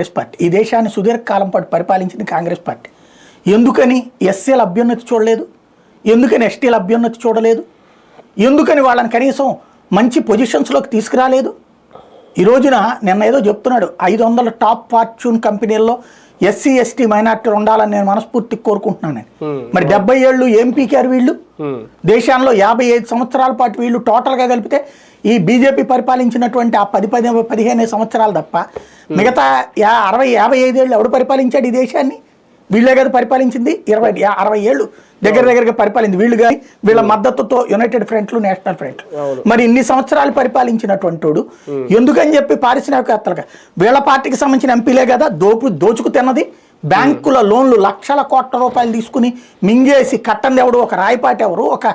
Congress party ఈ దేశాన్ని సుదీర్ఘకాలం పాటు పరిపాలించింది కాంగ్రెస్ పార్టీ. ఎందుకని ఎస్సీల అభ్యున్నతి చూడలేదు? ఎందుకని ఎస్టీల అభ్యున్నతి చూడలేదు? ఎందుకని వాళ్ళని కనీసం మంచి పొజిషన్స్లోకి తీసుకురాలేదు? ఈ రోజున నిన్న ఏదో చెప్తున్నాడు 500 టాప్ ఫార్చ్యూన్ కంపెనీల్లో ఎస్సీ ఎస్టీ మైనార్టీలు ఉండాలని నేను మనస్ఫూర్తిగా కోరుకుంటున్నాను. మరి 70 ఏళ్ళు ఏం పీకారు వీళ్ళు? దేశంలో 55 సంవత్సరాల పాటు వీళ్ళు టోటల్గా కలిపితే ఈ బీజేపీ పరిపాలించినటువంటి ఆ 15 సంవత్సరాలు తప్ప మిగతా 60-55 ఏళ్ళు ఎవడు పరిపాలించాడు ఈ దేశాన్ని? వీళ్ళే కదా పరిపాలించింది. 60 ఏళ్ళు దగ్గరగా పరిపాలింది వీళ్ళు. కానీ వీళ్ళ మద్దతుతో యునైటెడ్ ఫ్రంట్లు, నేషనల్ ఫ్రంట్. మరి ఇన్ని సంవత్సరాలు పరిపాలించినటువంటి వాడు ఎందుకని చెప్పి పారిశ్రామికవేత్తలుగా వీళ్ళ పార్టీకి సంబంధించిన ఎంపీలే కదా దోచుకు తిన్నది. బ్యాంకుల లోన్లు లక్షల కోట్ల రూపాయలు తీసుకుని మింగేసి కట్టంది ఎవడు? ఒక రాయపాటి ఎవరు? ఒక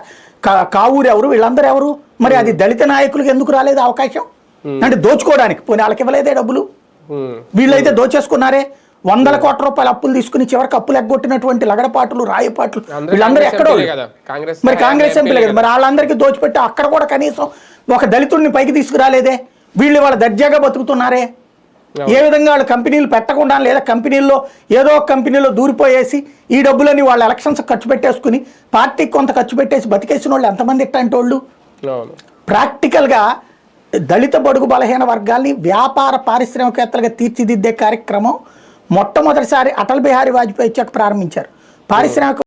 కావూరు ఎవరు? వీళ్ళందరూ ఎవరు? మరి అది దళిత నాయకులకు ఎందుకు రాలేదు అవకాశం? అంటే దోచుకోవడానికి. పోనీ వాళ్ళకి ఇవ్వలేదే డబ్బులు? వీళ్ళైతే దోచేసుకున్నారే. 100 కోట్ల రూపాయలు అప్పులు తీసుకుని చివరికి అప్పులు ఎగ్గొట్టినటువంటి లగడపాటులు, రాయపాట్లు వీళ్ళందరూ ఎక్కడో. మరి కాంగ్రెస్ ఎంపీలే కదా. మరి వాళ్ళందరికీ దోచిపెట్టి అక్కడ కూడా కనీసం ఒక దళితుడిని పైకి తీసుకురాలేదే. వీళ్ళు వాళ్ళ దర్జాగా బతుకుతున్నారే. ఏ విధంగా వాళ్ళు కంపెనీలు పెట్టకుండా లేదా కంపెనీల్లో ఏదో ఒక కంపెనీలో దూరిపోయేసి ఈ డబ్బులని వాళ్ళ ఎలక్షన్స్ ఖర్చు పెట్టేసుకుని పార్టీకి కొంత ఖర్చు పెట్టేసి బతికేసిన వాళ్ళు ఎంతమంది ఇట్లాంటి వాళ్ళు? ప్రాక్టికల్గా దళిత బడుగు బలహీన వర్గాల్ని వ్యాపార పారిశ్రామికవేత్తలుగా తీర్చిదిద్దే కార్యక్రమం మొట్టమొదటిసారి అటల్ బిహారీ వాజ్పేయి వచ్చాక ప్రారంభించారు. పారిశ్రామిక